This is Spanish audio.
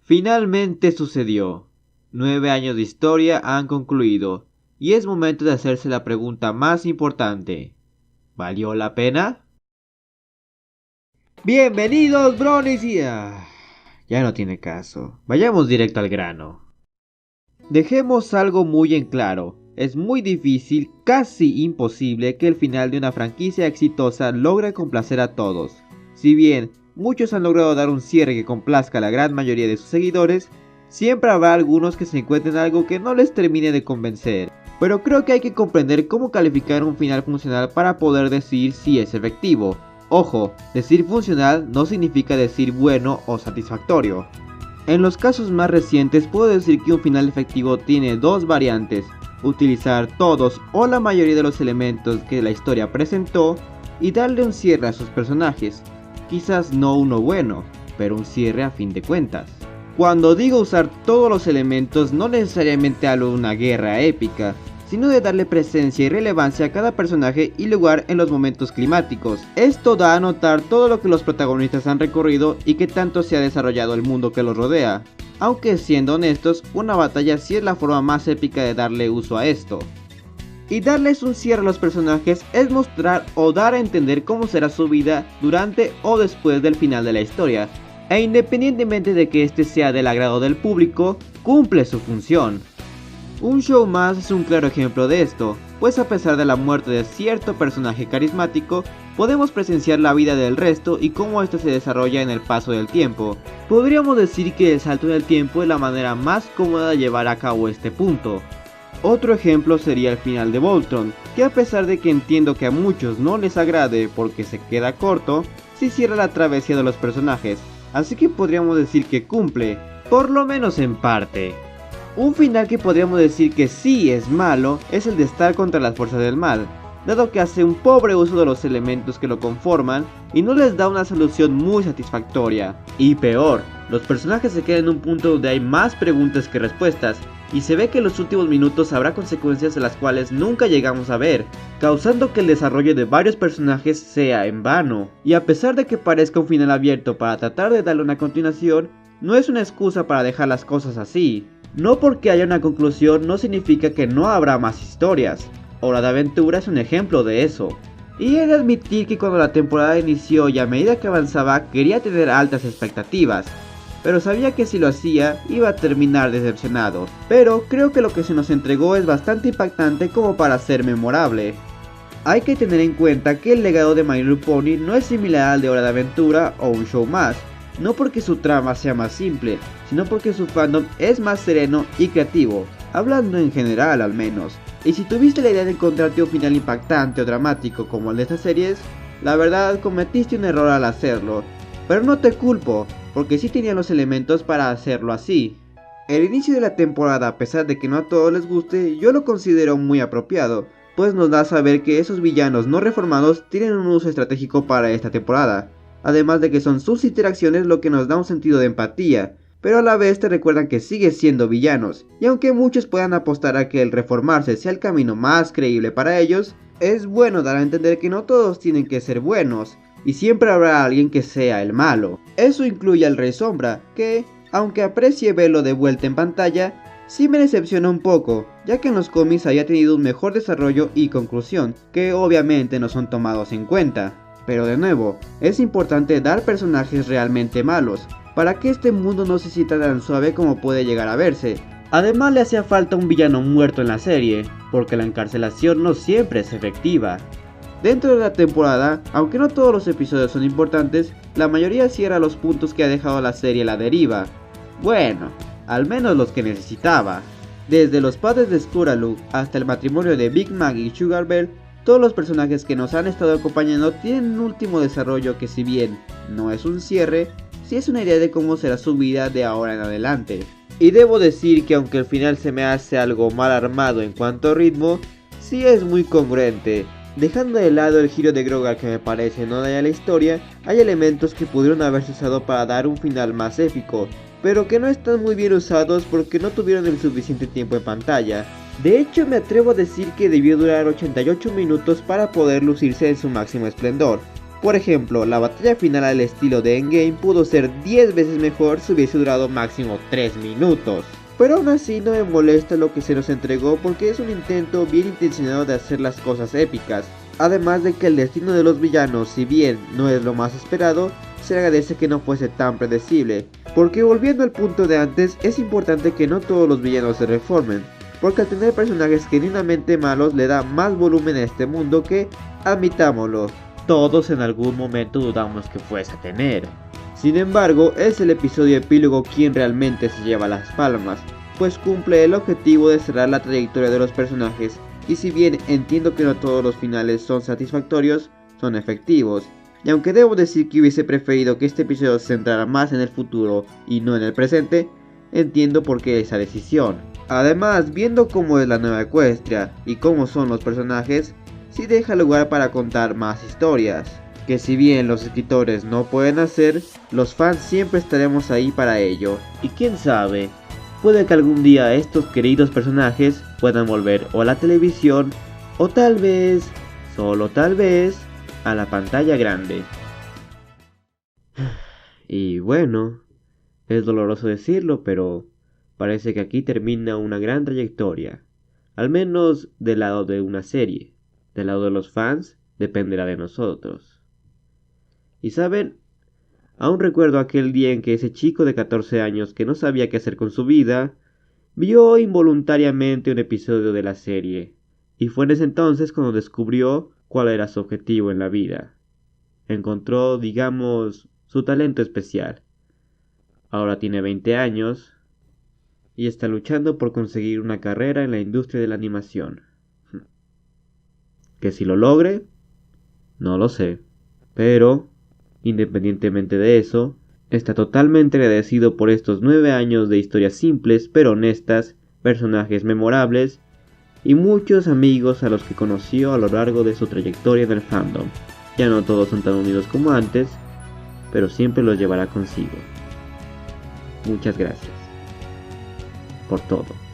Finalmente sucedió. 9 años de historia han concluido, y es momento de hacerse la pregunta más importante. ¿Valió la pena? Bienvenidos, Bronies, ya no tiene caso. Vayamos directo al grano. Dejemos algo muy en claro. Es muy difícil, casi imposible, que el final de una franquicia exitosa logre complacer a todos. Si bien muchos han logrado dar un cierre que complazca a la gran mayoría de sus seguidores, siempre habrá algunos que se encuentren algo que no les termine de convencer. Pero creo que hay que comprender cómo calificar un final funcional para poder decir si es efectivo. Ojo, decir funcional no significa decir bueno o satisfactorio. En los casos más recientes puedo decir que un final efectivo tiene dos variantes: utilizar todos o la mayoría de los elementos que la historia presentó y darle un cierre a sus personajes. Quizás no uno bueno, pero un cierre a fin de cuentas. Cuando digo usar todos los elementos, no necesariamente hablo de una guerra épica, sino de darle presencia y relevancia a cada personaje y lugar en los momentos climáticos. Esto da a notar todo lo que los protagonistas han recorrido y que tanto se ha desarrollado el mundo que los rodea. Aunque siendo honestos, una batalla sí es la forma más épica de darle uso a esto. Y darles un cierre a los personajes es mostrar o dar a entender cómo será su vida durante o después del final de la historia. E independientemente de que este sea del agrado del público, cumple su función. Un show más es un claro ejemplo de esto, pues a pesar de la muerte de cierto personaje carismático, podemos presenciar la vida del resto y cómo esto se desarrolla en el paso del tiempo. Podríamos decir que el salto en el tiempo es la manera más cómoda de llevar a cabo este punto. Otro ejemplo sería el final de Voltron, que a pesar de que entiendo que a muchos no les agrade porque se queda corto, sí cierra la travesía de los personajes, así que podríamos decir que cumple, por lo menos en parte. Un final que podríamos decir que sí es malo es el de Star contra las fuerzas del mal, dado que hace un pobre uso de los elementos que lo conforman y no les da una solución muy satisfactoria. Y peor, los personajes se quedan en un punto donde hay más preguntas que respuestas, y se ve que en los últimos minutos habrá consecuencias de las cuales nunca llegamos a ver, causando que el desarrollo de varios personajes sea en vano. Y a pesar de que parezca un final abierto para tratar de darle una continuación, no es una excusa para dejar las cosas así. No porque haya una conclusión no significa que no habrá más historias. Hora de Aventura es un ejemplo de eso. Y he de admitir que cuando la temporada inició y a medida que avanzaba quería tener altas expectativas, pero sabía que si lo hacía iba a terminar decepcionado. Pero creo que lo que se nos entregó es bastante impactante como para ser memorable. Hay que tener en cuenta que el legado de My Little Pony no es similar al de Hora de Aventura o Un Show Más, no porque su trama sea más simple, sino porque su fandom es más sereno y creativo, hablando en general al menos. Y si tuviste la idea de encontrarte un final impactante o dramático como el de estas series, la verdad cometiste un error al hacerlo, pero no te culpo, porque sí tenían los elementos para hacerlo así. El inicio de la temporada, a pesar de que no a todos les guste, yo lo considero muy apropiado, pues nos da a saber que esos villanos no reformados tienen un uso estratégico para esta temporada. Además de que son sus interacciones lo que nos da un sentido de empatía, pero a la vez te recuerdan que siguen siendo villanos, y aunque muchos puedan apostar a que el reformarse sea el camino más creíble para ellos, es bueno dar a entender que no todos tienen que ser buenos, y siempre habrá alguien que sea el malo. Eso incluye al Rey Sombra, que, aunque aprecie verlo de vuelta en pantalla, sí me decepciona un poco, ya que en los cómics haya tenido un mejor desarrollo y conclusión, que obviamente no son tomados en cuenta. Pero de nuevo, es importante dar personajes realmente malos, para que este mundo no se sienta tan suave como puede llegar a verse. Además le hacía falta un villano muerto en la serie, porque la encarcelación no siempre es efectiva. Dentro de la temporada, aunque no todos los episodios son importantes, la mayoría cierra los puntos que ha dejado la serie a la deriva. Bueno, al menos los que necesitaba. Desde los padres de Skuralu hasta el matrimonio de Big Mac y Sugar Bell, todos los personajes que nos han estado acompañando tienen un último desarrollo que, si bien no es un cierre, sí es una idea de cómo será su vida de ahora en adelante. Y debo decir que aunque el final se me hace algo mal armado en cuanto a ritmo, sí es muy congruente. Dejando de lado el giro de Grogar que me parece no daña la historia, hay elementos que pudieron haberse usado para dar un final más épico, pero que no están muy bien usados porque no tuvieron el suficiente tiempo en pantalla. De hecho, me atrevo a decir que debió durar 88 minutos para poder lucirse en su máximo esplendor, Por ejemplo, la batalla final al estilo de Endgame pudo ser 10 veces mejor si hubiese durado máximo 3 minutos. Pero aún así no me molesta lo que se nos entregó porque es un intento bien intencionado de hacer las cosas épicas. Además de que el destino de los villanos, si bien no es lo más esperado, se agradece que no fuese tan predecible. Porque volviendo al punto de antes, es importante que no todos los villanos se reformen. Porque al tener personajes genuinamente malos le da más volumen a este mundo que, admitámoslo, todos en algún momento dudamos que fuese a tener. Sin embargo, es el episodio epílogo quien realmente se lleva las palmas, pues cumple el objetivo de cerrar la trayectoria de los personajes, y si bien entiendo que no todos los finales son satisfactorios, son efectivos. Y aunque debo decir que hubiese preferido que este episodio se centrara más en el futuro y no en el presente, entiendo por qué esa decisión. Además, viendo cómo es la Nueva Equestria y cómo son los personajes, sí deja lugar para contar más historias, que si bien los escritores no pueden hacer, los fans siempre estaremos ahí para ello. Y quién sabe, puede que algún día estos queridos personajes puedan volver o a la televisión o tal vez, solo tal vez, a la pantalla grande. Y bueno, es doloroso decirlo, pero parece que aquí termina una gran trayectoria, al menos del lado de una serie. Del lado de los fans dependerá de nosotros. Y saben, aún recuerdo aquel día en que ese chico de 14 años que no sabía qué hacer con su vida, vio involuntariamente un episodio de la serie, y fue en ese entonces cuando descubrió cuál era su objetivo en la vida. Encontró, digamos, su talento especial. Ahora tiene 20 años y está luchando por conseguir una carrera en la industria de la animación. Que si lo logre, no lo sé. Pero, independientemente de eso, está totalmente agradecido por estos 9 años de historias simples pero honestas, personajes memorables y muchos amigos a los que conoció a lo largo de su trayectoria en el fandom. Ya no todos son tan unidos como antes, pero siempre los llevará consigo. Muchas gracias por todo.